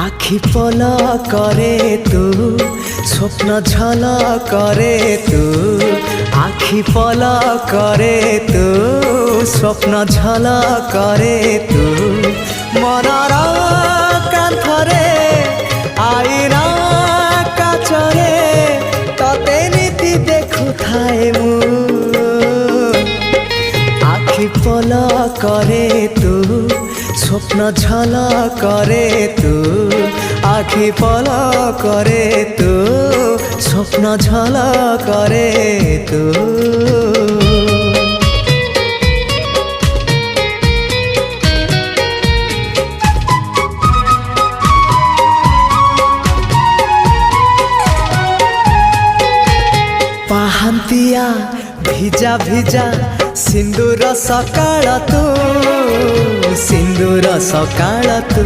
आखि पल करे तू स्वप्न झल करे तू आखि पल करे तू स्वप्न झल करे तू मनर कांथरे आईना काचरे तते नीति देखु थाए मु आखि पल करे तू स्वप्न झल करे तू आखि पल करे तू स्वप्न झल करे तू पाहंतिया भिजा भिजा सिंदूर सकाळ तू सिंदूर सकाळ तू।